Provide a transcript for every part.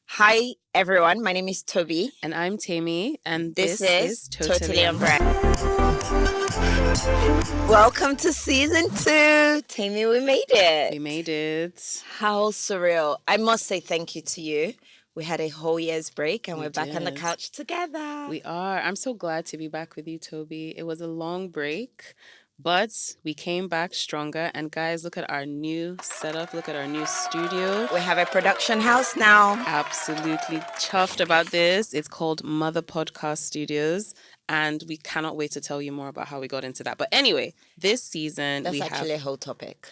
Hi, everyone. My name is Tobi. And I'm Temi, and This this is is Totally Totally on on Brand. Brand. Welcome to season 2. Tammy, we made it. We made it. How surreal. I must say thank you to you. We had a whole year's break and We we're back on the did. couch together. We are. I'm so glad to be back with you, Toby. It was a long break, but we came back stronger. And guys, look at our new setup. Look at our new studio. We have a production house now. Absolutely chuffed about this. It's called Mother Podcast Studios. And we cannot wait to tell you more about how we got into that. But anyway, this season That's we actually have a whole topic.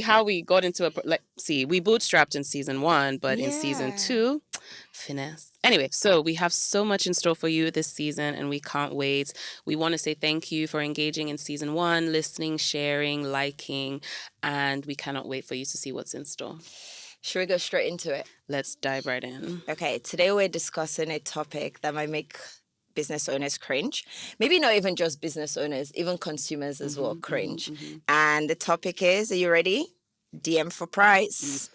how we got into we bootstrapped in season 1, but in season Yeah. 2, finesse. Anyway, so we have so much in store for you this season and we can't wait. We want to say thank you for engaging in season 1, listening, sharing, liking, and we cannot wait for you to see what's in store. Should we go straight into it? Let's dive right in. Okay, today we're discussing a topic that might make business owners cringe. Maybe not even just business owners, even consumers as well cringe. And the topic is, are you ready? DM for price.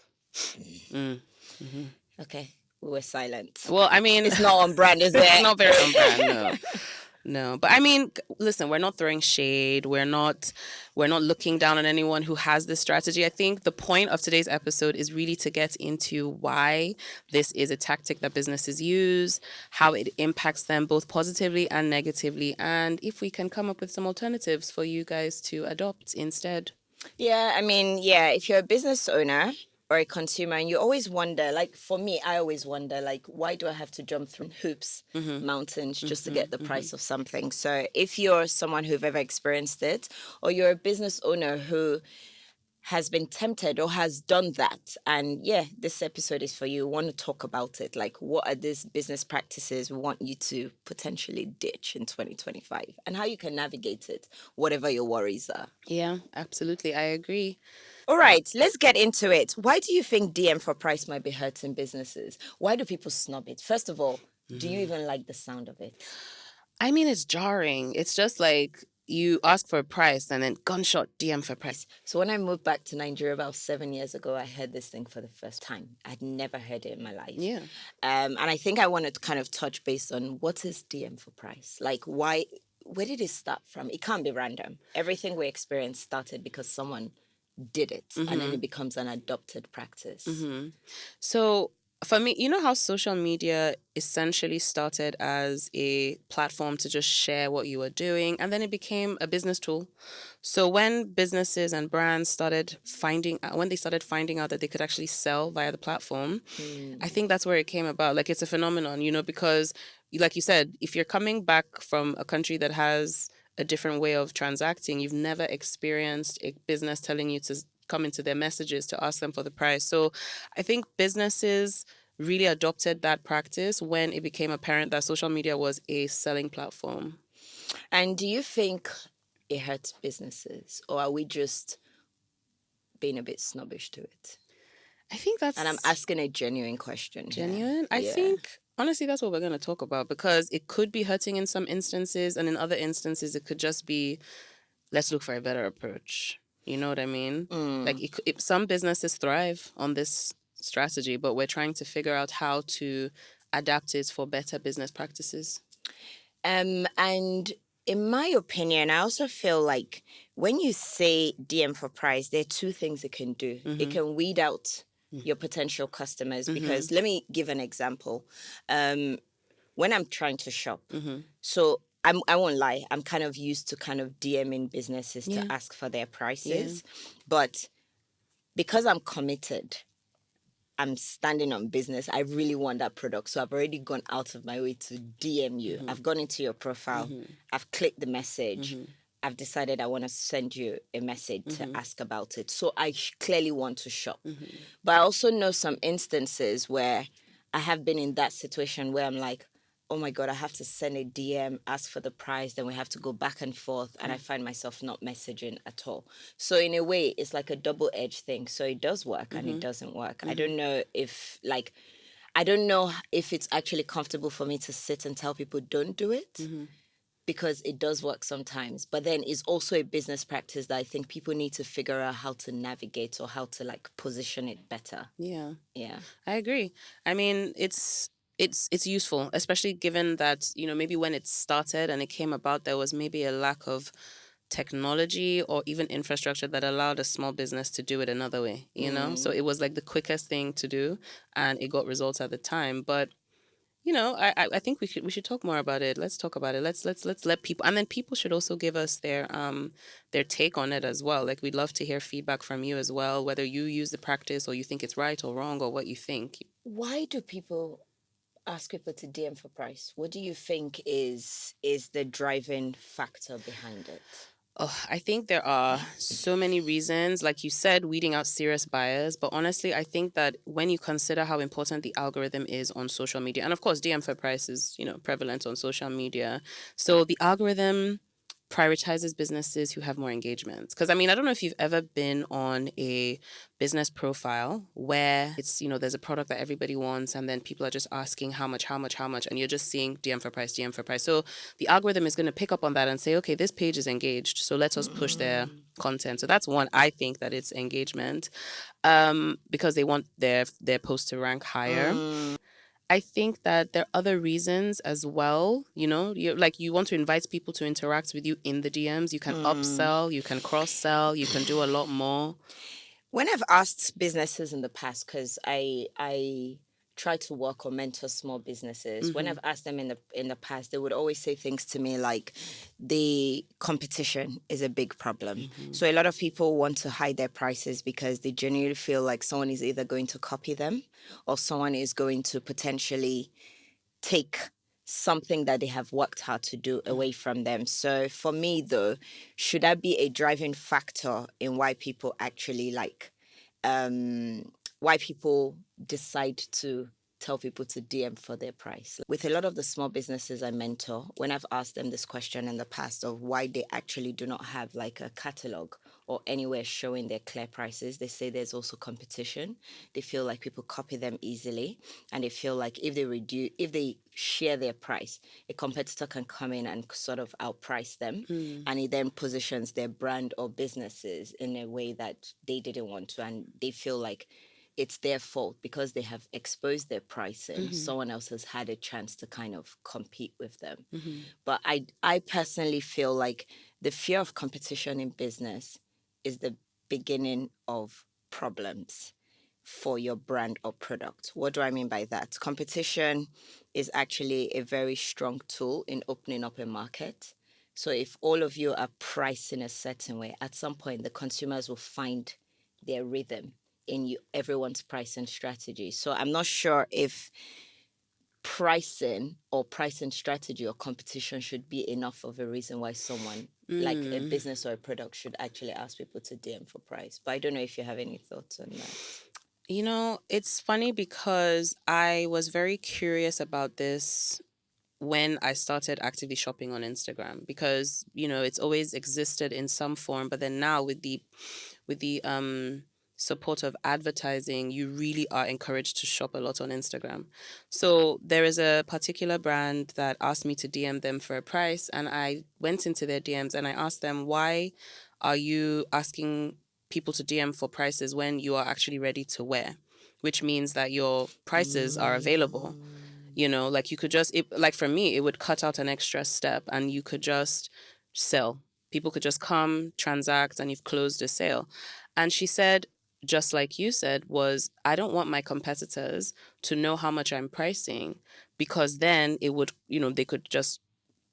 Okay, we were silent. Well, I mean, It's not on brand, is it? it's not very on brand, no. No, but I mean, listen, we're not throwing shade. We're not looking down on anyone who has this strategy. I think the point of today's episode is really to get into why this is a tactic that businesses use, how it impacts them both positively and negatively, and if we can come up with some alternatives for you guys to adopt instead. Yeah, I mean, yeah, if you're a business owner or a consumer and you always wonder, like for me, I always wonder, like, why do I have to jump through hoops, mountains just to get the price of something? So if you're someone who've ever experienced it, or you're a business owner who has been tempted or has done that, and yeah, this episode is for you. We want to talk about it. Like, what are these business practices we want you to potentially ditch in 2025 and how you can navigate it, whatever your worries are. Yeah, absolutely. I agree. All right, let's get into it. Why do you think DM for price might be hurting businesses? Why do people snub it? First of all, do you even like the sound of it? I mean, it's jarring. It's just like you ask for a price and then gunshot DM for price. So when I moved back to Nigeria about 7 years ago, I heard this thing for the first time. I'd never heard it in my life. Yeah. And I think I wanted to kind of touch based on what is DM for price? Like, why? Where did it start from? It can't be random. Everything we experience started because someone did it, and then it becomes an adopted practice. So for me, you know how social media essentially started as a platform to just share what you were doing, and then it became a business tool. So when businesses and brands started finding out that they could actually sell via the platform, I think that's where it came about. Like, it's a phenomenon, because like you said, if you're coming back from a country that has a different way of transacting, you've never experienced a business telling you to come into their messages to ask them for the price. So I think businesses really adopted that practice when it became apparent that social media was a selling platform. And do you think it hurts businesses, or are we just being a bit snobbish to it? I think that's And I'm asking a genuine question. genuine. I think honestly that's what we're going to talk about, because it could be hurting in some instances, and in other instances it could just be, let's look for a better approach. You know what I mean? Like, some businesses thrive on this strategy, but we're trying to figure out how to adapt it for better business practices. And in my opinion, I also feel like when you say DM for price, there are two things it can do. It can weed out your potential customers, because let me give an example. When I'm trying to shop, so I won't lie, I'm kind of used to kind of DMing businesses to ask for their prices, but because I'm committed, I'm standing on business, I really want that product. So I've already gone out of my way to DM you. I've gone into your profile. I've clicked the message. I've decided I want to send you a message to ask about it. So I clearly want to shop. But I also know some instances where I have been in that situation where I'm like, oh my God, I have to send a DM, ask for the price, then we have to go back and forth, and I find myself not messaging at all. So in a way, it's like a double-edged thing. So it does work and it doesn't work. I don't know if it's actually comfortable for me to sit and tell people don't do it, because it does work sometimes, but then it's also a business practice that I think people need to figure out how to navigate or how to like position it better. Yeah. Yeah. I agree. I mean, it's useful, especially given that, maybe when it started and it came about, there was maybe a lack of technology or even infrastructure that allowed a small business to do it another way. So it was like the quickest thing to do, and it got results at the time. But I think we should talk more about it. Let's talk about it. Let's let people, and then people should also give us their take on it as well. Like, we'd love to hear feedback from you as well, whether you use the practice or you think it's right or wrong or what you think. Why do people ask people to DM for price? What do you think is the driving factor behind it? Oh, I think there are so many reasons, like you said, weeding out serious buyers. But honestly, I think that when you consider how important the algorithm is on social media, and of course, DM for price is, prevalent on social media. So the algorithm prioritizes businesses who have more engagements. Because I mean, I don't know if you've ever been on a business profile where it's, there's a product that everybody wants, and then people are just asking how much, how much, how much, and you're just seeing DM for price, DM for price. So the algorithm is going to pick up on that and say, okay, this page is engaged, so let us push their content. So that's one. I think that it's engagement, because they want their post to rank higher. I think that there are other reasons as well. You want to invite people to interact with you in the DMs. You can upsell, you can cross sell, you can do a lot more. When I've asked businesses in the past, because I try to work or mentor small businesses, when I've asked them in the past, they would always say things to me like the competition is a big problem. So a lot of people want to hide their prices because they genuinely feel like someone is either going to copy them or someone is going to potentially take something that they have worked hard to do away from them. So for me though, should that be a driving factor in why people actually why people decide to tell people to DM for their price? With a lot of the small businesses I mentor, when I've asked them this question in the past of why they actually do not have like a catalog or anywhere showing their clear prices, they say there's also competition. They feel like people copy them easily, and they feel like if they share their price, a competitor can come in and sort of outprice them, and it then positions their brand or businesses in a way that they didn't want to, and they feel like it's their fault because they have exposed their pricing. Someone else has had a chance to kind of compete with them. But I personally feel like the fear of competition in business is the beginning of problems for your brand or product. What do I mean by that? Competition is actually a very strong tool in opening up a market. So if all of you are priced in a certain way, at some point the consumers will find their rhythm in everyone's pricing strategy. So I'm not sure if pricing or pricing strategy or competition should be enough of a reason why someone like a business or a product should actually ask people to DM for price. But I don't know if you have any thoughts on that. It's funny because I was very curious about this when I started actively shopping on Instagram, because it's always existed in some form, but then now with the support of advertising, you really are encouraged to shop a lot on Instagram. So there is a particular brand that asked me to DM them for a price, and I went into their DMs and I asked them, why are you asking people to DM for prices when you are actually ready to wear? Which means that your prices are available. Like, you could just like, for me, it would cut out an extra step and you could just sell. People could just come, transact, and you've closed a sale. And she said, just like you said, was, I don't want my competitors to know how much I'm pricing, because then it would, they could just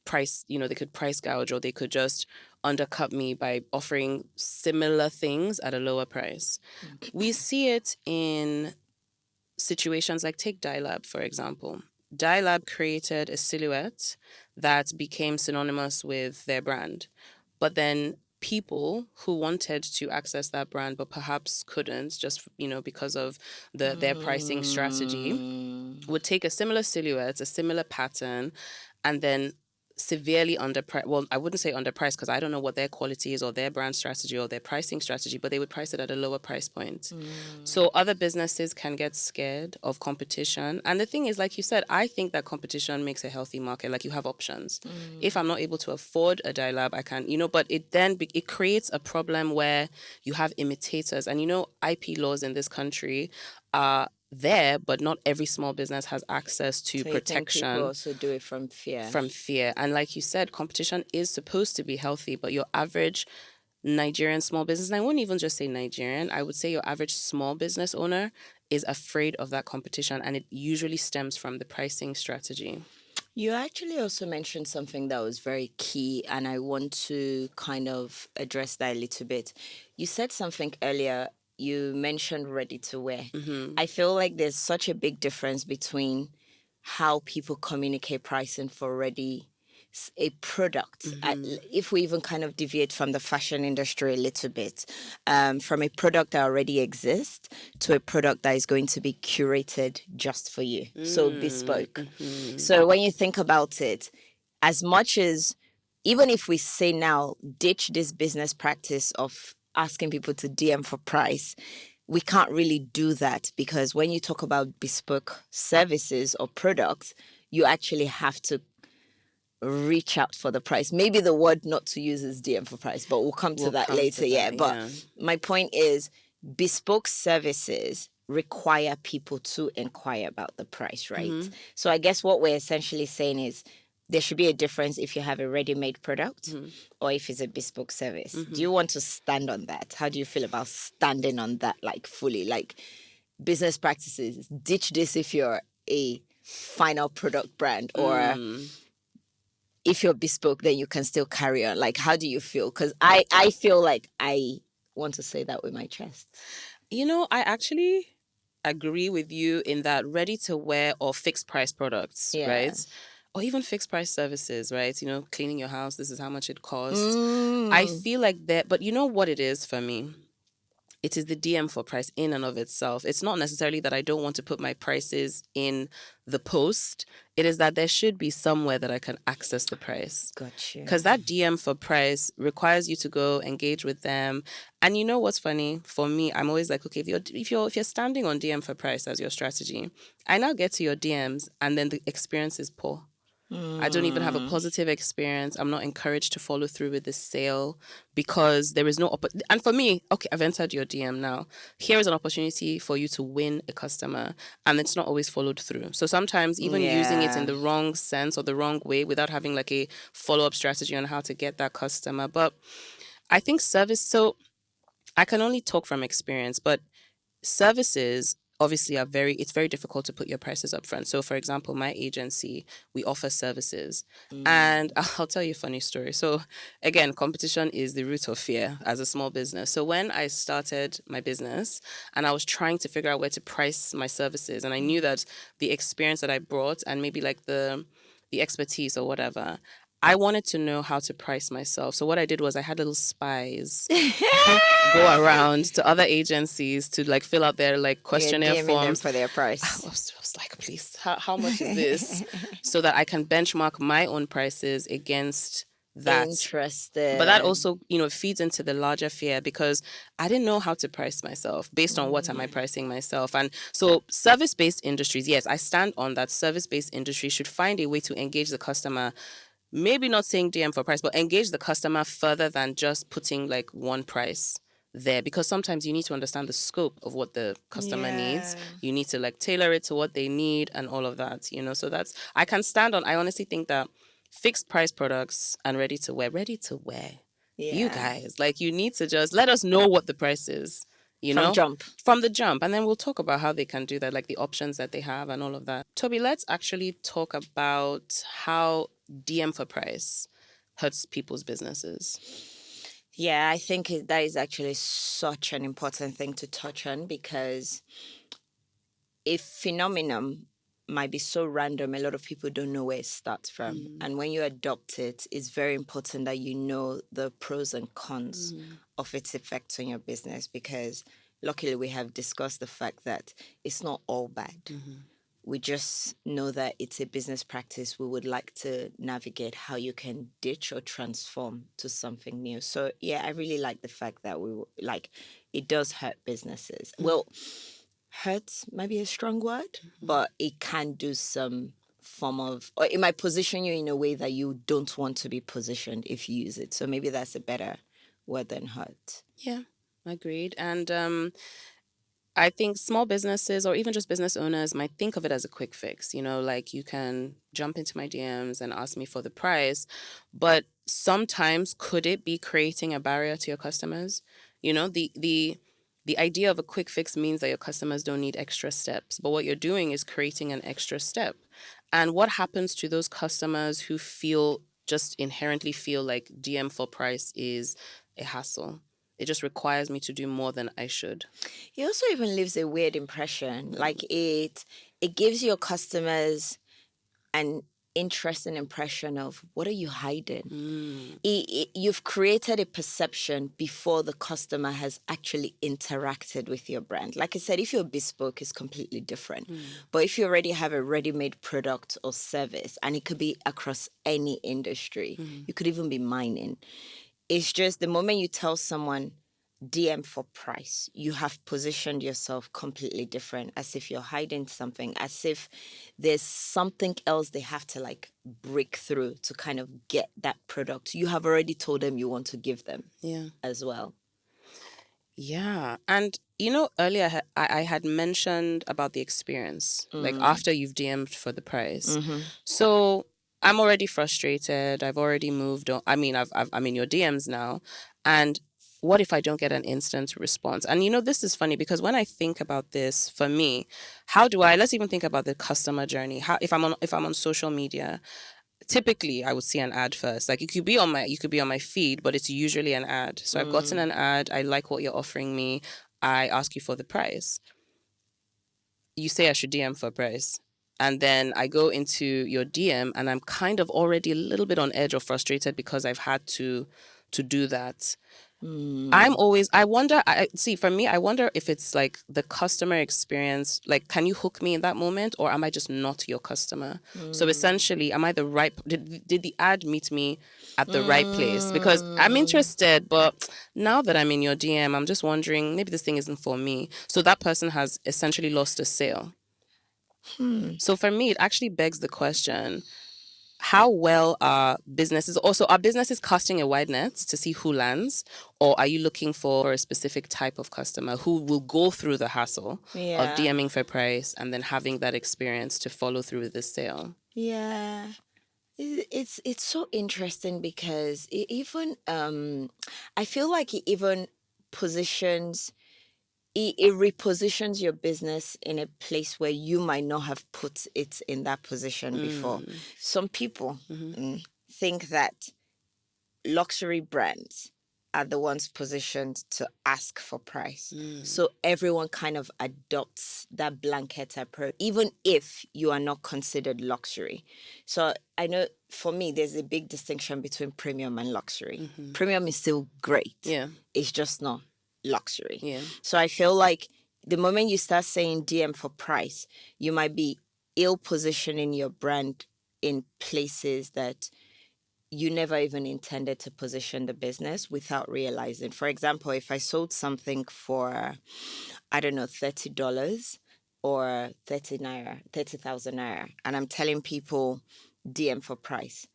they could price gouge, or they could just undercut me by offering similar things at a lower price. We see it in situations like, take Dye Lab, for example. Dye Lab created a silhouette that became synonymous with their brand. But then people who wanted to access that brand but perhaps couldn't, just because of their pricing strategy, would take a similar silhouette, a similar pattern, and then severely underpriced. Well, I wouldn't say underpriced because I don't know what their quality is or their brand strategy or their pricing strategy, but they would price it at a lower price point. So other businesses can get scared of competition. And the thing is, like you said, I think that competition makes a healthy market. Like you have options. If I'm not able to afford a dye lab, I can, but it then it creates a problem where you have imitators. And IP laws in this country are there, but not every small business has access to So you think people protection also do it from fear? from fear. And like you said, competition is supposed to be healthy, but your average Nigerian small business, and I wouldn't even just say Nigerian, I would say your average small business owner is afraid of that competition, and it usually stems from the pricing strategy. You actually also mentioned something that was very key, and I want to kind of address that a little bit. You said something earlier, you mentioned ready to wear. I feel like there's such a big difference between how people communicate pricing for ready a product. If we even kind of deviate from the fashion industry a little bit, from a product that already exists to a product that is going to be curated just for you, so bespoke. So when you think about it, as much as, even if we say now, ditch this business practice of asking people to DM for price, we can't really do that, because when you talk about bespoke services or products, you actually have to reach out for the price. Maybe the word not to use is DM for price, but we'll come to that later. But my point is, bespoke services require people to inquire about the price, right? So I guess what we're essentially saying is there should be a difference if you have a ready-made product or if it's a bespoke service. Do you want to stand on that? How do you feel about standing on that, like fully, like business practices? Ditch this if you're a final product brand, or if you're bespoke, then you can still carry on. Like, how do you feel? Because I feel like I want to say that with my chest. I actually agree with you in that ready to wear or fixed price products, right? Or even fixed price services, right? Cleaning your house, this is how much it costs. I feel like that, but you know what it is for me? It is the DM for price in and of itself. It's not necessarily that I don't want to put my prices in the post. It is that there should be somewhere that I can access the price. Gotcha. Because that DM for price requires you to go engage with them. And you know what's funny? For me, I'm always like, okay, if you're standing on DM for price as your strategy, I now get to your DMs and then the experience is poor. I don't even have a positive experience. I'm not encouraged to follow through with the sale because there is no and for me, okay, I've entered your DM now. Here is an opportunity for you to win a customer, and it's not always followed through. So sometimes even using it in the wrong sense or the wrong way without having like a follow-up strategy on how to get that customer. But I think so I can only talk from experience, but services obviously it's very difficult to put your prices up front. So for example, my agency, we offer services. And I'll tell you a funny story. So again, competition is the root of fear as a small business. So when I started my business and I was trying to figure out where to price my services, and I knew that the experience that I brought and maybe like the expertise or whatever, I wanted to know how to price myself. So what I did was I had little spies go around to other agencies to like fill out their like questionnaire forms for their price. I was like, please, how much is this? So that I can benchmark my own prices against that. Interesting. But that also, feeds into the larger fear because I didn't know how to price myself based on what am I pricing myself. And so service-based industries, yes, I stand on that. Service-based industry should find a way to engage the customer. Maybe not saying DM for price, but engage the customer further than just putting like one price there, because sometimes you need to understand the scope of what the customer needs. You need to like tailor it to what they need and all of that, so I can stand on. I honestly think that fixed price products and ready to wear, you guys, like, you need to just let us know what the price is, from the jump, and then we'll talk about how they can do that, like the options that they have and all of that. Toby, let's actually talk about how DM for price hurts people's businesses. Yeah, I think that is actually such an important thing to touch on, because a phenomenon might be so random, a lot of people don't know where it starts from. And when you adopt it, it's very important that you know the pros and cons of its effects on your business, because luckily we have discussed the fact that it's not all bad. we just know that it's a business practice. We would like to navigate how you can ditch or transform to something new. So yeah, I really like the fact that like it does hurt businesses. Well, hurts might be a strong word, but it can do some form of, or it might position you in a way that you don't want to be positioned if you use it. So maybe that's a better word than hurt. Yeah, agreed. And I think small businesses or even just business owners might think of it as a quick fix. Like you can jump into my DMs and ask me for the price. But sometimes could it be creating a barrier to your customers? The idea of a quick fix means that your customers don't need extra steps. But what you're doing is creating an extra step. And what happens to those customers who inherently feel like DM for price is a hassle? It just requires me to do more than I should. It also even leaves a weird impression. Like it gives your customers an interesting impression of what are you hiding? You've created a perception before the customer has actually interacted with your brand. Like I said, if you're bespoke, it's completely different. But if you already have a ready-made product or service, and it could be across any industry, you could even be mining. It's just the moment you tell someone DM for price, you have positioned yourself completely different, as if you're hiding something, as if there's something else they have to like break through to kind of get that product. You have already told them you want to give them as well. Yeah. And earlier I had mentioned about the experience, like after you've DM'd for the price. So I'm already frustrated. I've already moved on. I mean, I'm in your DMs now. And what if I don't get an instant response? And this is funny because when I think about this, for me, let's even think about the customer journey. If I'm on social media, typically I would see an ad first. Like you could be on my feed, but it's usually an ad. So I've gotten an ad. I like what you're offering me. I ask you for the price. You say I should DM for price. And then I go into your DM and I'm kind of already a little bit on edge or frustrated because I've had to do that. For me, I wonder if it's like the customer experience, like, can you hook me in that moment or am I just not your customer? So essentially, am I the right, did the ad meet me at the right place? Because I'm interested, but now that I'm in your DM, I'm just wondering, maybe this thing isn't for me. So that person has essentially lost a sale. So for me, it actually begs the question, how well are businesses casting a wide net to see who lands, or are you looking for a specific type of customer who will go through the hassle of DMing for price and then having that experience to follow through with the sale? Yeah. It's so interesting because it even I feel like it even positions it repositions your business in a place where you might not have put it in that position before. Some people think that luxury brands are the ones positioned to ask for price. So everyone kind of adopts that blanket approach, even if you are not considered luxury. So I know for me, there's a big distinction between premium and luxury. Premium is still great. Yeah. It's just not luxury. Yeah. So I feel like the moment you start saying DM for price, you might be ill positioning your brand in places that you never even intended to position the business without realizing. For example, if I sold something for, I don't know, $30 or 30,000 naira, and I'm telling people DM for price,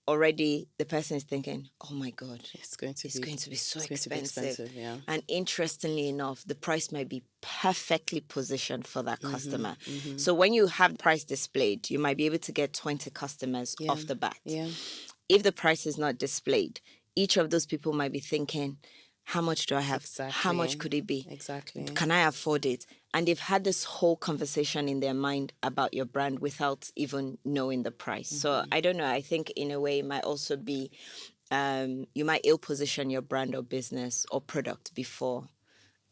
already the person is thinking, oh my God, It's going to be so it's going to be expensive. Yeah. And interestingly enough, the price might be perfectly positioned for that customer. So when you have price displayed, you might be able to get 20 customers off the bat. Yeah. If the price is not displayed, each of those people might be thinking, how much do I have? Exactly. How much could it be? Exactly. Can I afford it? And they've had this whole conversation in their mind about your brand without even knowing the price. So I don't know. I think in a way it might also be you might ill position your brand or business or product before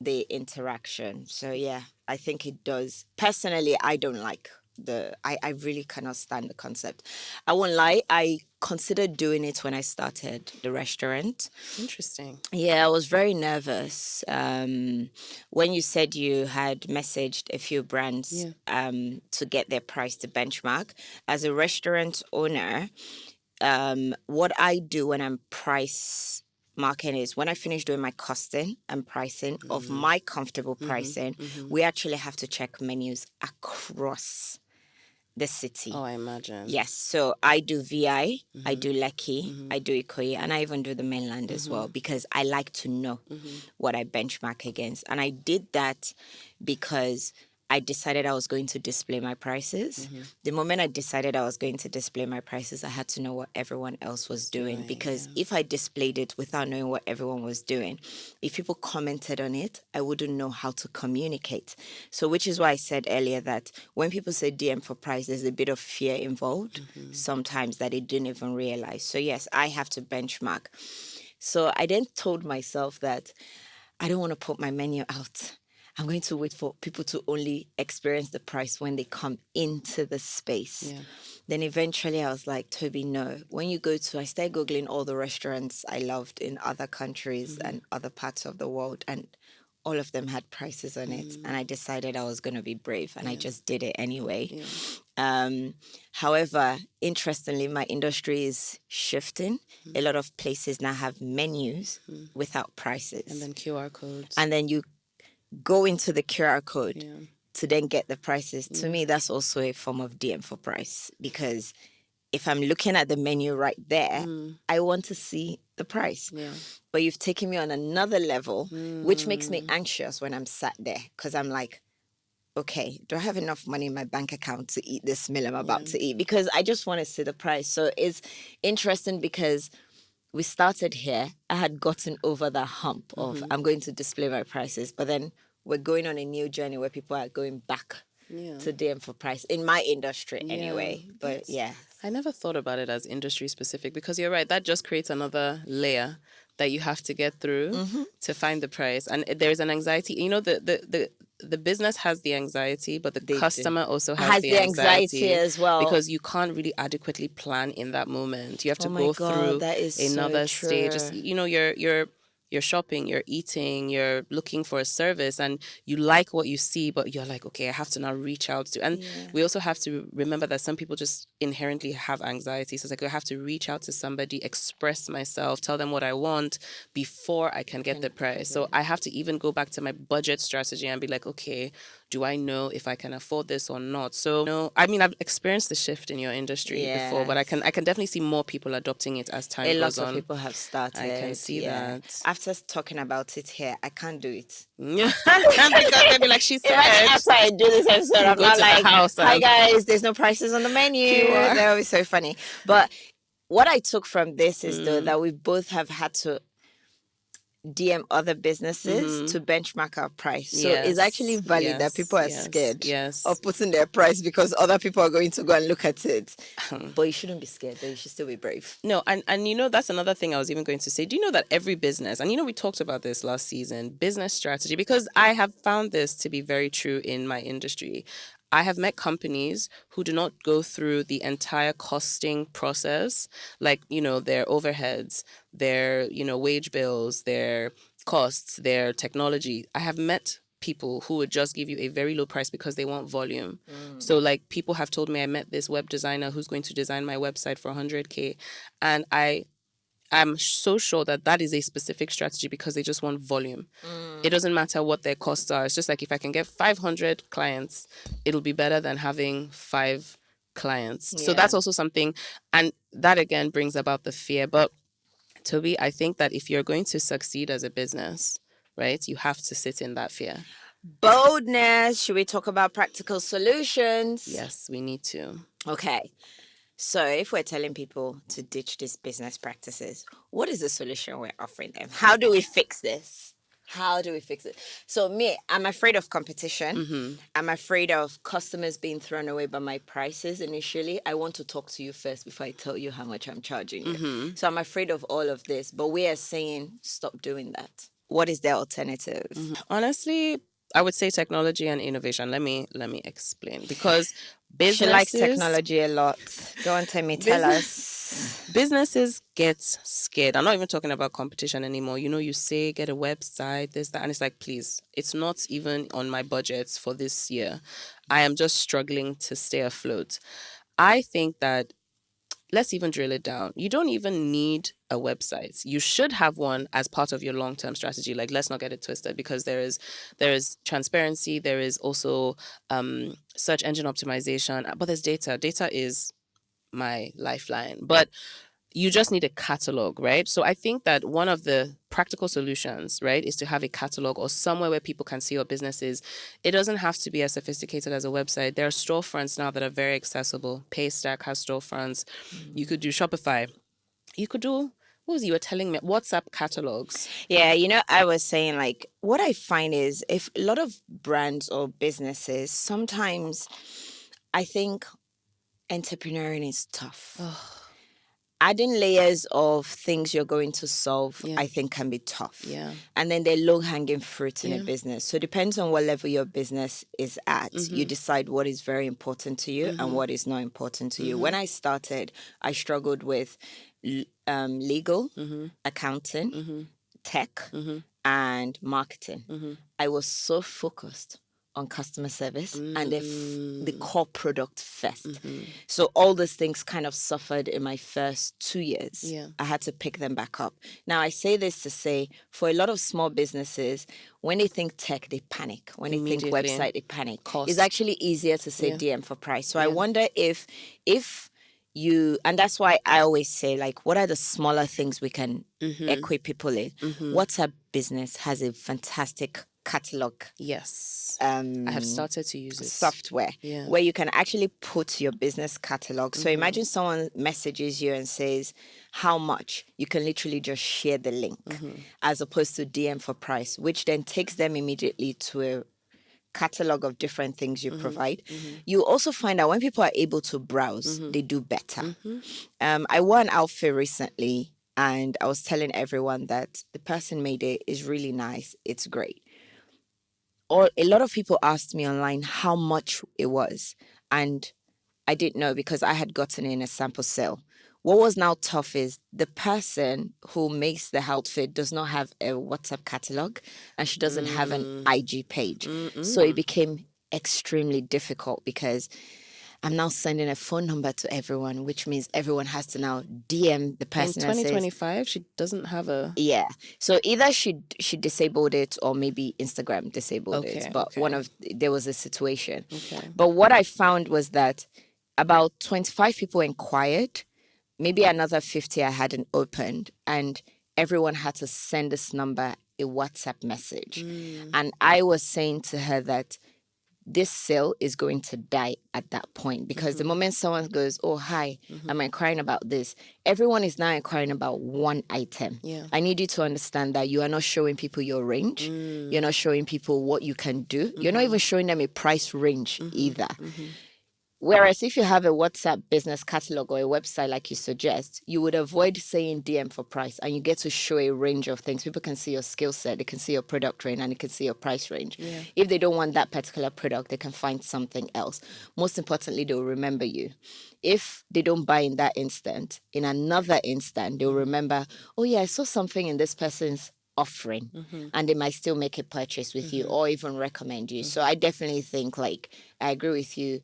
the interaction. So yeah, I think it does. Personally, I don't like I really cannot stand the concept. I won't lie, I considered doing it when I started the restaurant. Interesting. Yeah, I was very nervous. When you said you had messaged a few brands Yeah. to get their price to benchmark, as a restaurant owner, what I do when I'm price marking is when I finish doing my costing and pricing of my comfortable pricing, we actually have to check menus across the city. Oh, I imagine. Yes, so I do VI, I do Lekki, I do Ikoyi, and I even do the mainland as well because I like to know what I benchmark against. And I did that because I decided I was going to display my prices. The moment I decided I was going to display my prices, I had to know what everyone else was doing because if I displayed it without knowing what everyone was doing, if people commented on it, I wouldn't know how to communicate. So, which is why I said earlier that when people say DM for price, there's a bit of fear involved sometimes that they didn't even realize. So, yes, I have to benchmark. So, I then told myself that I don't want to put my menu out. I'm going to wait for people to only experience the price when they come into the space. Yeah. Then eventually I was like, Toby, no. When you go to, I started Googling all the restaurants I loved in other countries and other parts of the world. And all of them had prices on it. And I decided I was going to be brave and I just did it anyway. However, interestingly, my industry is shifting. A lot of places now have menus without prices. And then QR codes. And then you go into the QR code Yeah. to then get the prices. To me, that's also a form of DM for price because if I'm looking at the menu right there, I want to see the price. Yeah. But you've taken me on another level, which makes me anxious when I'm sat there because I'm like, okay, do I have enough money in my bank account to eat this meal I'm about to eat? Because I just want to see the price. So it's interesting because we started here. I had gotten over the hump of I'm going to display my prices, but then we're going on a new journey where people are going back to DM for price in my industry anyway. But yeah. I never thought about it as industry specific because you're right. That just creates another layer that you have to get through to find the price. And there's an anxiety. You know, the business has the anxiety, but the customer also has the anxiety as well. because you can't really adequately plan in that moment. You have to Oh my go God, through that is so another true. stage. You know, you're shopping, you're eating, you're looking for a service, and you like what you see, but you're like, okay, I have to now reach out to. And we also have to remember that some people just inherently have anxiety. So it's like I have to reach out to somebody, express myself, tell them what I want before I can get the price. So I have to even go back to my budget strategy and be like, okay, do I know if I can afford this or not? So no, I mean, I've experienced the shift in your industry before, but I can definitely see more people adopting it as time A goes lot on. of people have started. I can see that. After talking about it here, I can't do it. Because they'd be like, she said. Imagine after I do this episode, I'm Go not to the like, house hi and- guys, there's no prices on the menu. QR. That would be so funny. But what I took from this is though that we both have had to DM other businesses to benchmark our price. So it's actually valid that people are scared of putting their price because other people are going to go and look at it. But you shouldn't be scared, though. You should still be brave. No, and you know, that's another thing I was even going to say. Do you know that every business, and you know, we talked about this last season, business strategy, because I have found this to be very true in my industry. I have met companies who do not go through the entire costing process, like, you know, their overheads, their, you know, wage bills, their costs, their technology. I have met people who would just give you a very low price because they want volume. So like people have told me I met this web designer who's going to design my website for 100K, and I'm so sure that that is a specific strategy because they just want volume. It doesn't matter what their costs are. It's just like if I can get 500 clients, it'll be better than having 5 clients. So that's also something, and that again brings about the fear. But Toby, I think that if you're going to succeed as a business, right, you have to sit in that fear. Boldness. Should we talk about practical solutions? Yes, we need to. Okay. So if we're telling people to ditch these business practices, what is the solution we're offering them? How do we fix this? How do we fix it? So me, I'm afraid of competition. I'm afraid of customers being thrown away by my prices initially. I want to talk to you first before I tell you how much I'm charging you. So I'm afraid of all of this. But we are saying stop doing that. What is the alternative? Honestly, I would say technology and innovation. Let me explain. Because She likes businesses technology a lot. Go on, Temi, tell business us. businesses get scared. I'm not even talking about competition anymore. You say get a website, this, that, and it's like, please, it's not even on my budget for this year. I am just struggling to stay afloat. I think that, let's even drill it down. You don't even need a website. You should have one as part of your long-term strategy. Like, let's not get it twisted, because there is transparency, there is also search engine optimization, but there's data. Data is my lifeline. But you just need a catalog, right? So I think that one of the practical solutions, right, is to have a catalog or somewhere where people can see your businesses. It doesn't have to be as sophisticated as a website. There are storefronts now that are very accessible. Paystack has storefronts. You could do Shopify. You could do, what was you were telling me? WhatsApp catalogs. Yeah, I was saying, like, what I find is, if a lot of brands or businesses, sometimes I think entrepreneuring is tough. Adding layers of things you're going to solve, Yeah. I think, can be tough. Yeah. And then they're low hanging fruit in a Yeah. business. So it depends on what level your business is at. You decide what is very important to you and what is not important to you. When I started, I struggled with legal, accounting, tech, and marketing. I was so focused on customer service and the core product first. So all these things kind of suffered in my first 2 years. Yeah. I had to pick them back up. Now, I say this to say, for a lot of small businesses, when they think tech, they panic. When they think Immediately. website, they panic. Cost. It's actually easier to say Yeah. DM for price. So I wonder if you, and that's why I always say, like, what are the smaller things we can equip people in? WhatsApp Business has a fantastic catalog Yes. I have started to use it. software Yeah. where you can actually put your business catalog. So imagine someone messages you and says how much, you can literally just share the link as opposed to DM for price, which then takes them immediately to a catalog of different things you provide. You also find that when people are able to browse, they do better. I wore an outfit recently and I was telling everyone that the person made it is really nice. It's great. Or a lot of people asked me online how much it was, and I didn't know because I had gotten in a sample sale. What was now tough is the person who makes the outfit does not have a WhatsApp catalog and she doesn't have an IG page. So it became extremely difficult because I'm now sending a phone number to everyone, which means everyone has to now DM the In person and says, 2025, she doesn't have a. yeah. So either she disabled it or maybe Instagram disabled it. Okay, But okay. there was a situation. Okay. But what I found was that about 25 people inquired, maybe another 50 I hadn't opened, and everyone had to send this number a WhatsApp message. And I was saying to her that this sale is going to die at that point because the moment someone goes, oh, hi, I'm inquiring about this, everyone is now inquiring about one item. Yeah. I need you to understand that you are not showing people your range. You're not showing people what you can do. You're not even showing them a price range either. Whereas if you have a WhatsApp business catalog or a website like you suggest, you would avoid saying DM for price and you get to show a range of things. People can see your skill set, they can see your product range, and they can see your price range. Yeah. If they don't want that particular product, they can find something else. Most importantly, they'll remember you. If they don't buy in that instant, in another instant, they'll remember, oh yeah, I saw something in this person's offering, and they might still make a purchase with you or even recommend you. So I definitely think, like, I agree with you.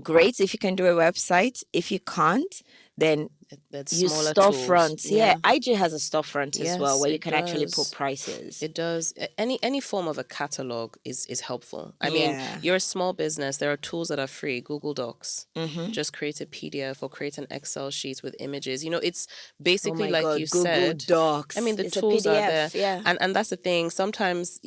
Great if you can do a website. If you can't, then That's use smaller tools. storefronts. Yeah, IG has a storefront as well Yes, where you it can actually put does. prices. It does. Any form of a catalog is helpful. I mean, Yeah. you're a small business. There are tools that are free. Google Docs. Mm-hmm. Just create a PDF or create an Excel sheet with images. It's Oh basically my like God, you Google said. Docs. I mean, the It's a tools are there. PDF. Yeah. And that's the thing. Sometimes,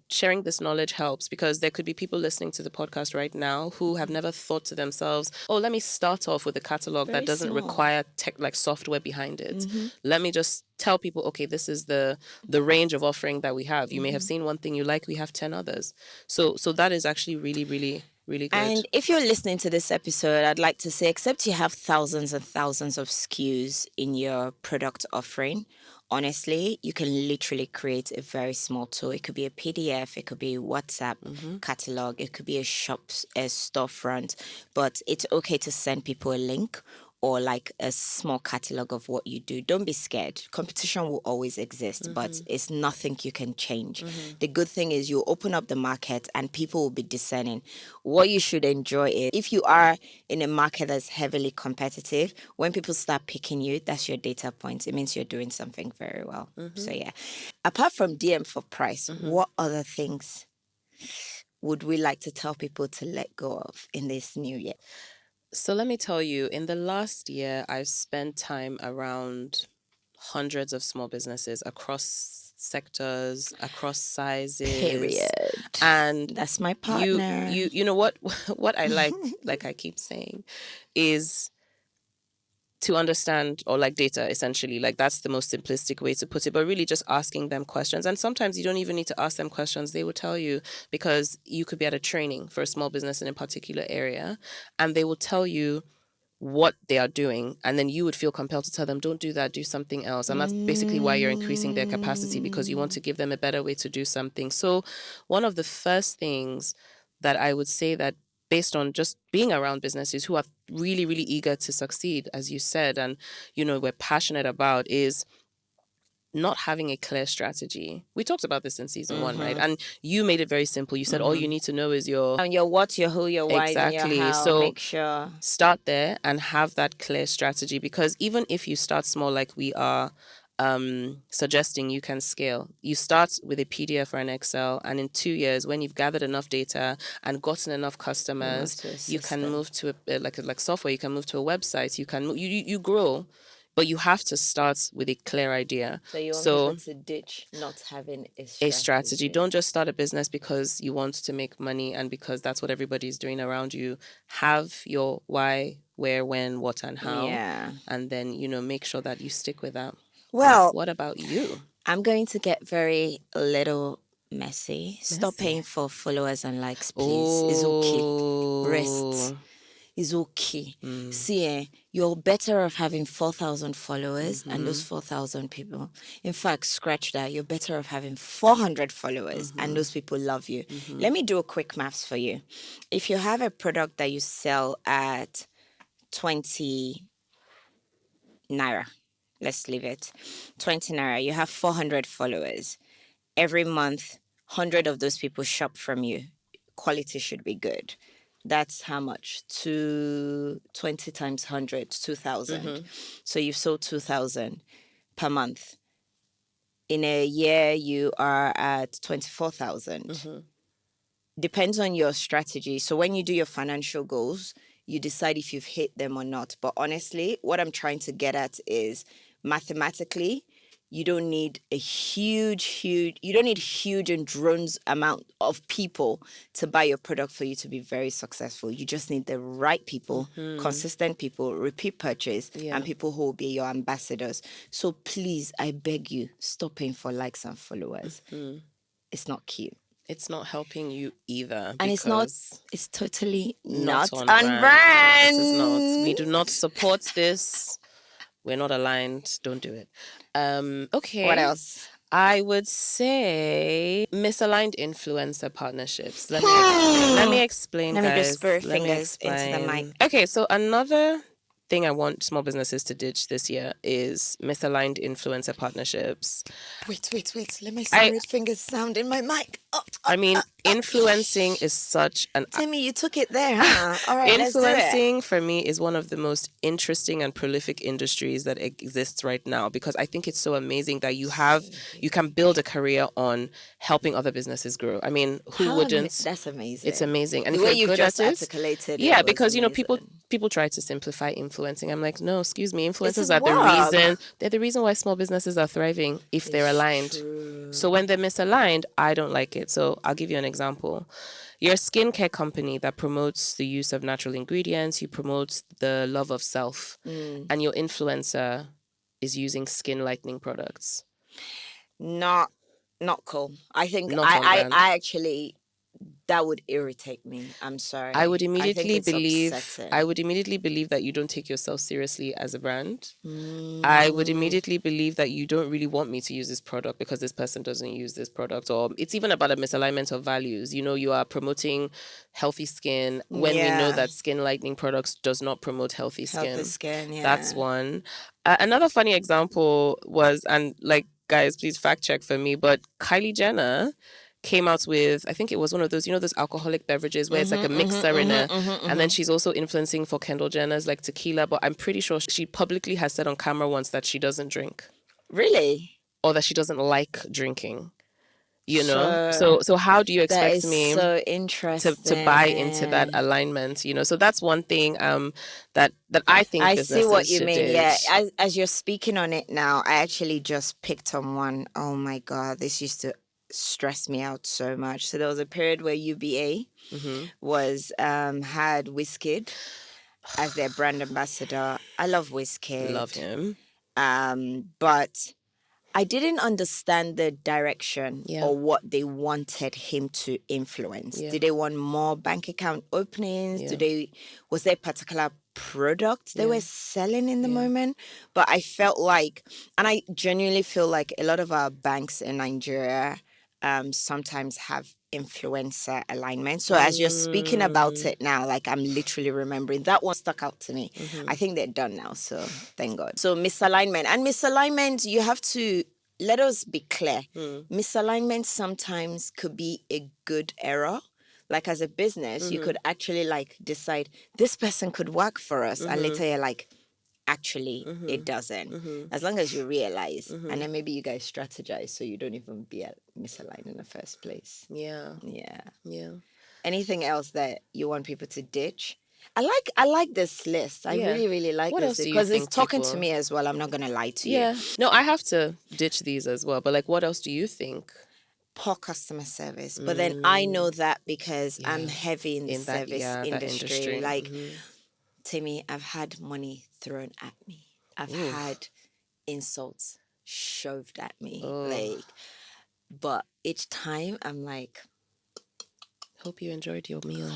sharing this knowledge helps because there could be people listening to the podcast right now who have never thought to themselves, oh, let me start off with a catalog Very that doesn't small. require tech like software behind it. Let me just tell people, okay, this is the range of offering that we have. You may have seen one thing you like, we have 10 others. So that is actually really, really, really good. And if you're listening to this episode, I'd like to say, except you have thousands and thousands of SKUs in your product offering, honestly, you can literally create a very small tool. It could be a PDF, it could be a WhatsApp catalog, it could be a storefront, but it's okay to send people a link or like a small catalog of what you do. Don't be scared. Competition will always exist, but it's nothing you can change. The good thing is you open up the market and people will be discerning. What you should enjoy is if you are in a market that's heavily competitive, when people start picking you, that's your data point. It means you're doing something very well. So yeah. Apart from DM for price, what other things would we like to tell people to let go of in this new year? So let me tell you, in the last year, I've spent time around hundreds of small businesses across sectors, across sizes. Period. And That's my you partner. you know what I like I keep saying, is to understand, or like data essentially, like that's the most simplistic way to put it, but really just asking them questions. And sometimes you don't even need to ask them questions, they will tell you, because you could be at a training for a small business in a particular area and they will tell you what they are doing, and then you would feel compelled to tell them, don't do that, do something else. And that's basically why you're increasing their capacity, because you want to give them a better way to do something. So one of the first things that I would say, that based on just being around businesses who are really, really eager to succeed, as you said, and we're passionate about, is not having a clear strategy. We talked about this in season 1, right? And you made it very simple. You said all you need to know is your And your what, your who, your why, and your exactly. how. So Make sure. start there and have that clear strategy, because even if you start small, like we are suggesting, you can scale. You start with a PDF or an Excel, and in 2 years, when you've gathered enough data and gotten enough customers, you can move to like software. You can move to a website. You can you grow, but you have to start with a clear idea. So you want people to ditch not having A strategy. Don't just start a business because you want to make money and because that's what everybody's doing around you. Have your why, where, when, what, and how. Yeah. And then, make sure that you stick with that. Well, What about you? I'm going to get very little messy. Stop paying for followers and likes, please. It's okay. Rest. Is okay. See, you're better off having 4,000 followers and those 4,000 people. In fact, scratch that. You're better off having 400 followers and those people love you. Let me do a quick maths for you. If you have a product that you sell at 20 naira, let's leave it 20 naira, you have 400 followers. Every month, 100 of those people shop from you. Quality should be good. That's how much? 20 times 100, 2,000. So you've sold 2,000 per month. In a year, you are at 24,000. Depends on your strategy. So when you do your financial goals, you decide if you've hit them or not. But honestly, what I'm trying to get at is mathematically, you don't need you don't need huge and drones amount of people to buy your product for you to be very successful. You just need the right people, consistent people, repeat purchase, and people who will be your ambassadors. So please, I beg you, stop paying for likes and followers. It's not cute. It's not helping you either. And it's totally not on on brand. brand. It is not. We do not support this. We're not aligned. Don't do it. Okay. What else? I would say misaligned influencer partnerships. Let me explain, Let guys. me just spirit Let me fingers into the mic. Okay, so another thing I want small businesses to ditch this year is misaligned influencer partnerships. Wait. Let my spirit fingers sound in my mic. I mean, influencing is such an... Temi, you took it there, huh? All right, let's do it. Influencing, for me, is one of the most interesting and prolific industries that exists right now, because I think it's so amazing that you can build a career on helping other businesses grow. I mean, who wouldn't? That's amazing. It's amazing. And the if way you're you've good just at it, articulated yeah, it was because amazing. people try to simplify influencing. I'm like, no, excuse me, influencers a are the work. reason. They're the reason why small businesses are thriving if they're aligned. True. So when they're misaligned, I don't like it. So I'll give you an example. You're a skincare company that promotes the use of natural ingredients. You promote the love of self, and your influencer is using skin lightening products. Not cool. I think Not on brand. I actually that would irritate me. I'm sorry. I would I think immediately it's believe upsetting. that you don't take yourself seriously as a brand. I would immediately believe that you don't really want me to use this product because this person doesn't use this product. Or it's even about a misalignment of values. You know, you are promoting healthy skin when we know Yeah. that skin lightening products does not promote healthy skin. Healthy skin, yeah. That's one. Another funny example was, and like, guys, please fact check for me, but Kylie Jenner came out with, I think it was one of those, you know, those alcoholic beverages where it's like a mixer in a, and then she's also influencing for Kendall Jenner's like tequila, but I'm pretty sure she publicly has said on camera once that she doesn't drink Really? or that she doesn't like drinking. You know, So so how do you that expect is me so to interesting. buy into that alignment? You know, so that's one thing that I think I see what businesses you should mean. ditch. Yeah, as you're speaking on it now, I actually just picked on one. Oh my God, this used to stress me out so much. So there was a period where UBA was had Wizkid as their brand ambassador. I love Wizkid. Love him. But I didn't understand the direction Yeah. or what they wanted him to influence. Yeah. Did they want more bank account openings? Yeah. Was there a particular product they Yeah. were selling in the Yeah. moment? But I felt like, and I genuinely feel like a lot of our banks in Nigeria sometimes have influencer alignment. So as you're speaking about it now, like I'm literally remembering that one stuck out to me. I think they're done now, so thank God. So misalignment, you have to let us be clear. Misalignment sometimes could be a good error. Like as a business, you could actually like decide this person could work for us, and later you're like, actually it doesn't. As long as you realize, and then maybe you guys strategize so you don't even be misaligned in the first place. Yeah. Yeah. Yeah. Anything else that you want people to ditch? I like this list. I Yeah. really like What this else do you because it's think talking to people- me as well. I'm not gonna lie to you. Yeah. No, I have to ditch these as well. But like, what else do you think? Poor customer service. But then I know that because I'm Yeah. heavy in the In that- service yeah, that industry. industry. Like, Timmy, I've had money thrown at me. I've had insults shoved at me. Like, but each time I'm like, Hope you enjoyed your meal.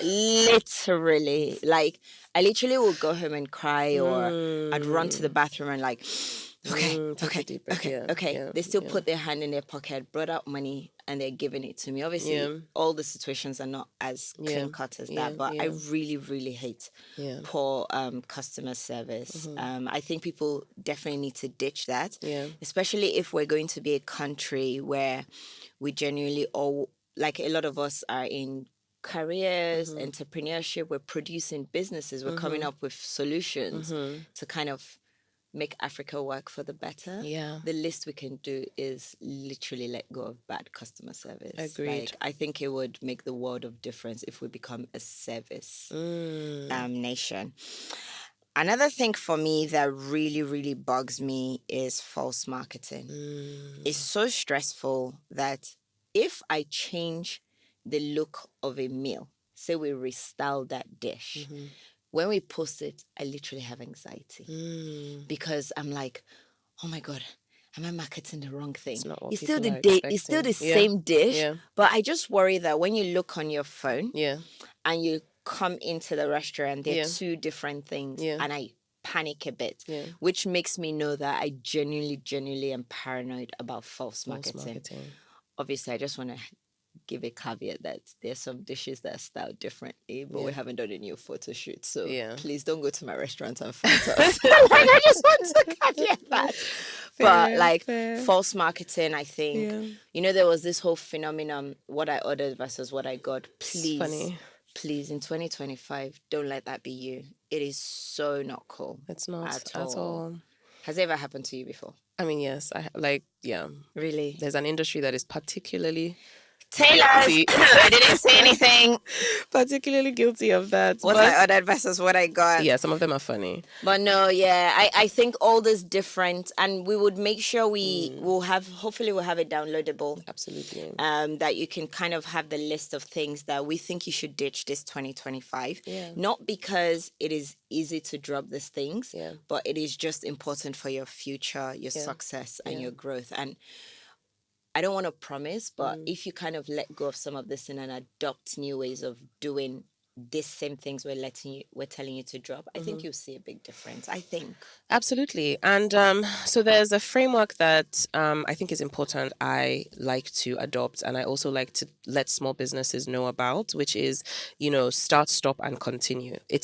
literally, like I literally will go home and cry, or I'd run to the bathroom and like, okay, take a deep breath. Yeah, okay. yeah, They still yeah. put their hand in their pocket, brought out money, and they're giving it to me. Obviously, Yeah. all the situations are not as clean cut as Yeah, that, but yeah. I really hate Yeah. poor customer service. I think people definitely need to ditch that, Yeah. especially if we're going to be a country where we genuinely all, like a lot of us are in careers, entrepreneurship, we're producing businesses, we're coming up with solutions to kind of make Africa work for the better. Yeah. The least we can do is literally let go of bad customer service. Agreed. Like, I think it would make the world of difference if we become a service nation. Another thing for me that really bugs me is false marketing. It's so stressful that if I change the look of a meal, say we restyle that dish, when we post it, I literally have anxiety because I'm like, oh my God, am I marketing the wrong thing? It's not what It's still people the are day, it's still the expecting. same dish, Yeah. but I just worry that when you look on your phone Yeah. and you come into the restaurant, they're Yeah. two different things, Yeah. and I panic a bit, Yeah. which makes me know that I genuinely am paranoid about false False marketing. Obviously, I just want to give a caveat that there's some dishes that are styled differently, but we haven't done a new photo shoot, so please don't go to my restaurant and fight us. Like, I just want to caveat that. But like false marketing, I think, you know, there was this whole phenomenon, what I ordered versus what I got. Please, in 2025, don't let that be you. It is so not cool. It's not at all. Has it ever happened to you before? I mean, yes. Yeah. Really? There's an industry that is particularly Taylor's. I didn't say anything. particularly guilty of that. What I ordered versus what I got. Yeah, some of them are funny. But no, yeah, I think all this different, and we would make sure we will have, hopefully we'll have it downloadable. Absolutely. That you can kind of have the list of things that we think you should ditch this 2025. Yeah. Not because it is easy to drop these things, Yeah. but it is just important for your future, your success, and your growth. And I don't want to promise, but if you kind of let go of some of this and adopt new ways of doing these same things we're telling you to drop, I think you'll see a big difference. I think. Absolutely. And so there's a framework that I think is important. I like to adopt, and I also like to let small businesses know about, which is, start, stop, and continue. I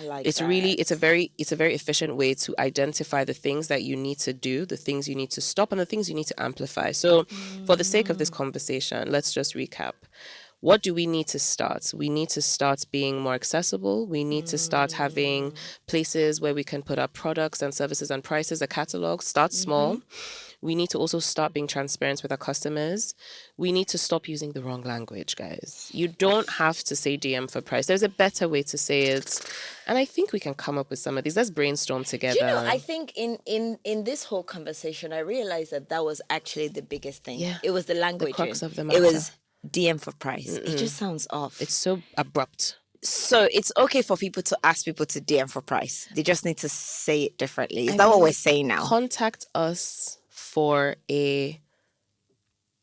like It's that. really, it's a very efficient way to identify the things that you need to do, the things you need to stop, and the things you need to amplify. So, for the sake of this conversation, let's just recap. What do we need to start? We need to start being more accessible. We need to start having places where we can put our products and services and prices, a catalog. Start small. We need to also start being transparent with our customers. We need to stop using the wrong language, guys. You don't have to say DM for price. There's a better way to say it. And I think we can come up with some of these. Let's brainstorm together. Do you know, I think in this whole conversation, I realized that was actually the biggest thing. Yeah. It was the language. The crux of the It matter. was DM for price. It just sounds off. It's so abrupt. So it's okay for people to ask people to DM for price. They just need to say it differently. Is that what we're saying now? Contact us for a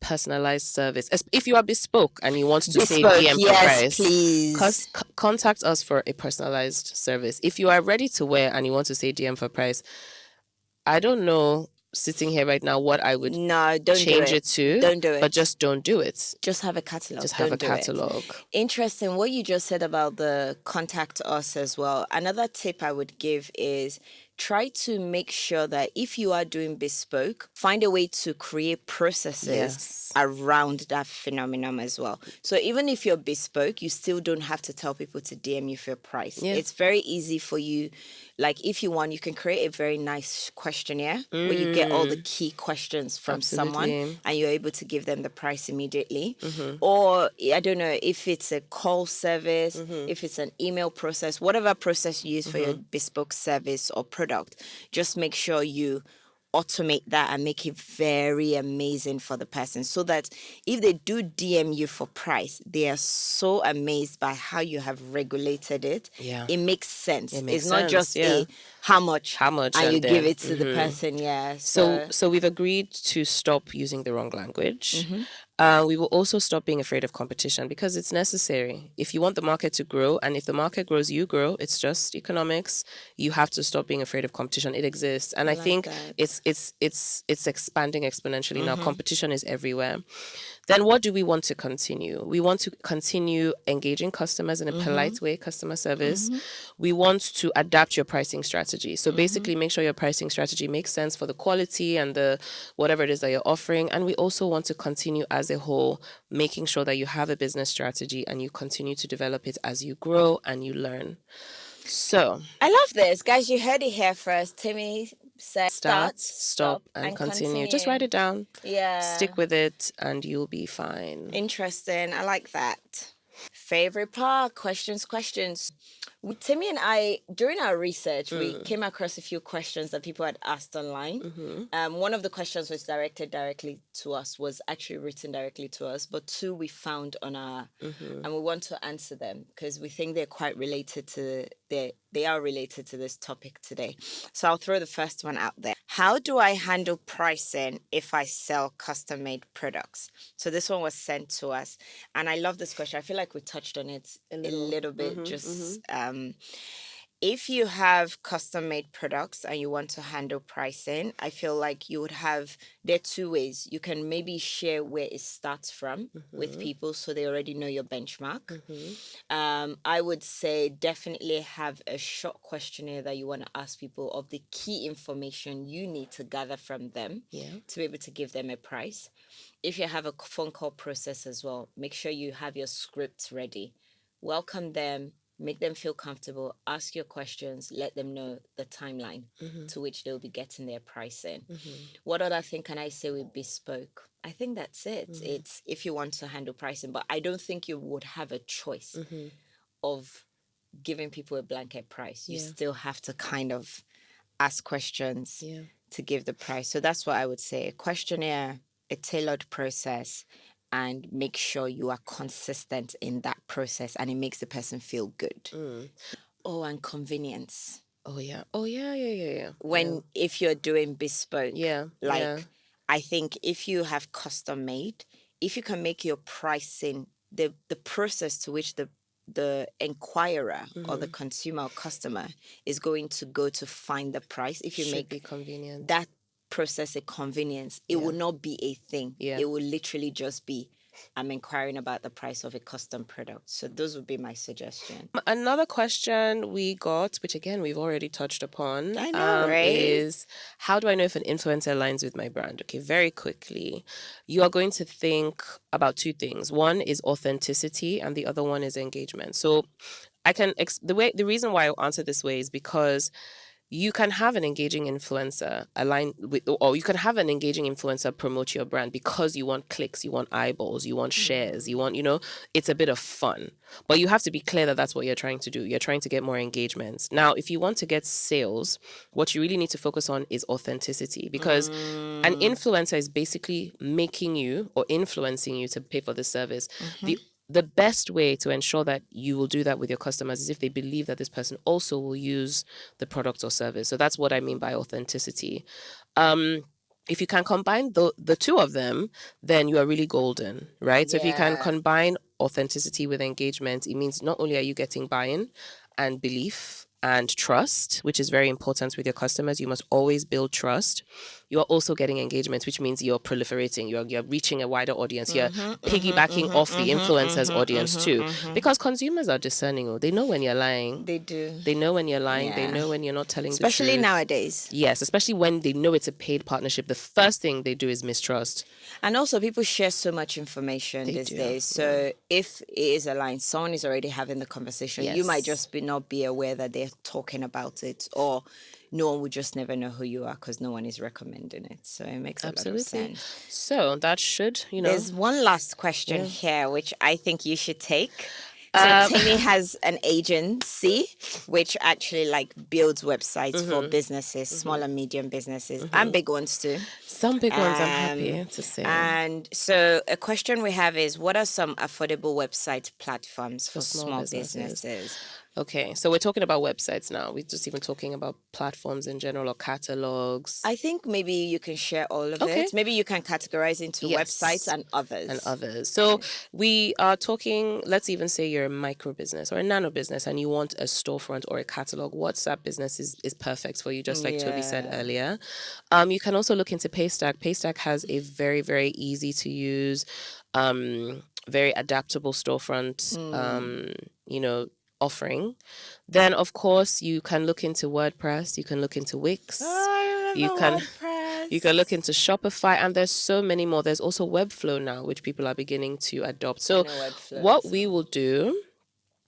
personalized service. If you are bespoke and you want to say DM for yes, price, please. contact us for a personalized service. If you are ready to wear and you want to say DM for price, I don't know sitting here right now what I would change it to. Don't do it. But just don't do it. Just have a catalog. Just have a catalog. Interesting. What you just said about the contact us as well. Another tip I would give is try to make sure that if you are doing bespoke, find a way to create processes around that phenomenon as well. So even if you're bespoke, you still don't have to tell people to DM you for a price. Yeah. It's very easy for you. Like if you want, you can create a very nice questionnaire where you get all the key questions from someone and you're able to give them the price immediately. Or I don't know if it's a call service, if it's an email process, whatever process you use for your bespoke service or product, just make sure you automate that and make it very amazing for the person so that if they do DM you for price, they are so amazed by how you have regulated it. Yeah. It makes sense. It's not just a how much and you give it to the person. Yeah. So we've agreed to stop using the wrong language. We will also stop being afraid of competition because it's necessary. If you want the market to grow, and if the market grows, you grow. It's just economics. You have to stop being afraid of competition. It exists, and I think it's expanding exponentially now. Competition is everywhere. Then what do we want to continue? We want to continue engaging customers in a polite way, customer service. We want to adapt your pricing strategy. So basically make sure your pricing strategy makes sense for the quality and the whatever it is that you're offering. And we also want to continue as a whole, making sure that you have a business strategy and you continue to develop it as you grow and you learn. So I love this. Guys, you heard it here first. Temi said start, stop, and continue. Just write it down. Yeah. Stick with it and you'll be fine. Interesting. I like that. Favorite part? Questions. Temi and I, during our research, we came across a few questions that people had asked online. One of the questions was directed directly to us, was actually written directly to us, but two we found on our, and we want to answer them because we think they're quite related to, they are related to this topic today. So I'll throw the first one out there. How do I handle pricing if I sell custom-made products? So this one was sent to us, and I love this question. I feel like we touched on it a little bit. If you have custom-made products and you want to handle pricing, I feel like you would have, there are two ways. You can maybe share where it starts from with people so they already know your benchmark. I would say definitely have a short questionnaire that you want to ask people of the key information you need to gather from them to be able to give them a price. If you have a phone call process as well, make sure you have your scripts ready. Welcome them, make them feel comfortable, ask your questions, let them know the timeline to which they'll be getting their pricing. What other thing can I say with bespoke? I think that's it. It's if you want to handle pricing, but I don't think you would have a choice of giving people a blanket price. You still have to kind of ask questions to give the price. So that's what I would say. A questionnaire, a tailored process, and make sure you are consistent in that process and it makes the person feel good. Oh, and convenience. Oh yeah. When if you're doing bespoke, I think if you have custom made, if you can make your pricing, the process to which the inquirer or the consumer or customer is going to go to find the price, if you Should be make convenient. that process a convenience, it will not be a thing. Yeah. It will literally just be, I'm inquiring about the price of a custom product. So those would be my suggestion. Another question we got, which again we've already touched upon, I know, right? is how do I know if an influencer aligns with my brand? Okay, very quickly, you are going to think about two things. One is authenticity, and the other one is engagement. So I can the reason why I answer this way is because you can have an engaging influencer align with, or you can have an engaging influencer promote your brand because you want clicks, you want eyeballs, you want shares, you want, it's a bit of fun. But you have to be clear that that's what you're trying to do. You're trying to get more engagements. Now, if you want to get sales, what you really need to focus on is authenticity, because an influencer is basically making you or influencing you to pay for the service. The best way to ensure that you will do that with your customers is if they believe that this person also will use the product or service. So that's what I mean by authenticity. If you can combine the two of them, then you are really golden, right? So if you can combine authenticity with engagement, it means not only are you getting buy-in and belief and trust, which is very important with your customers. You must always build trust. You are also getting engagement, which means you're proliferating. You're reaching a wider audience. You're piggybacking off the influencer's audience too. Because consumers are discerning. They know when you're lying. They do. They know when you're lying. Yeah. They know when you're not telling the truth. Especially nowadays. Yes, especially when they know it's a paid partnership. The first thing they do is mistrust. And also, people share so much information these days. So if it is aligned, someone is already having the conversation. You might just not be aware that they're talking about it, or no one would just never know who you are because no one is recommending it. So it makes a lot of sense. So that should, There's one last question here, which I think you should take. So Temi has an agency which actually builds websites for businesses, small and medium businesses, and big ones too. Some big ones I'm happy to say. And so a question we have is, what are some affordable website platforms for small businesses? Okay, so we're talking about websites now. We're just even talking about platforms in general or catalogs. I think maybe you can share all of it. Maybe you can categorize into websites and others. So we are talking, let's even say you're a micro business or a nano business and you want a storefront or a catalog. WhatsApp business is perfect for you, just like Toby said earlier. You can also look into Paystack. Paystack has a very, very easy to use, very adaptable storefront, offering. Then, of course, you can look into WordPress. You can look into Wix. WordPress. You can look into Shopify, and there's so many more. There's also Webflow now, which people are beginning to adopt. So, what we will do,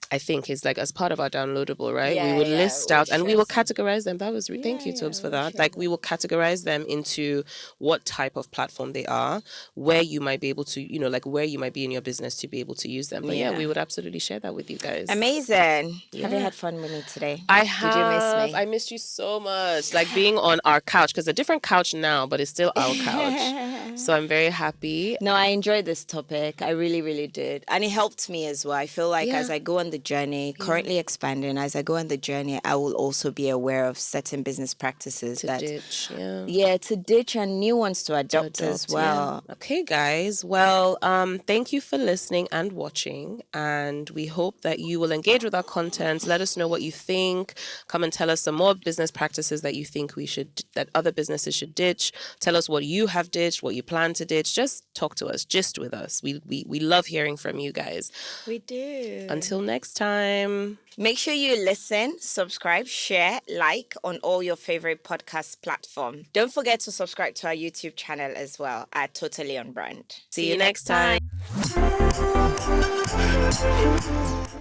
I think, is as part of our downloadable, right? We will list out and we will categorize them. That was thank you, Tobes, for that. We will categorize them into what type of platform they are, where you might be able to, where you might be in your business to be able to use them. But we would absolutely share that with you guys. Amazing. Have you had fun with me today? I have. Did you miss me? I missed you so much. Being on our couch, because a different couch now, but it's still our couch. So I'm very happy. No, I enjoyed this topic. I really, really did. And it helped me as well. I feel like as I go on the journey, currently expanding, as I go on the journey, I will also be aware of certain business practices to ditch. To ditch, and new ones to adopt as well. Yeah. Okay, guys. Well, thank you for listening and watching. And we hope that you will engage with our content. Let us know what you think. Come and tell us some more business practices that you think that other businesses should ditch. Tell us what you have ditched, what you plan to ditch. Just talk to us, gist with us. We love hearing from you guys. We do. Until next time. Make sure you listen, subscribe, share, like on all your favorite podcast platforms. Don't forget to subscribe to our YouTube channel as well at Totally On Brand. See you next time.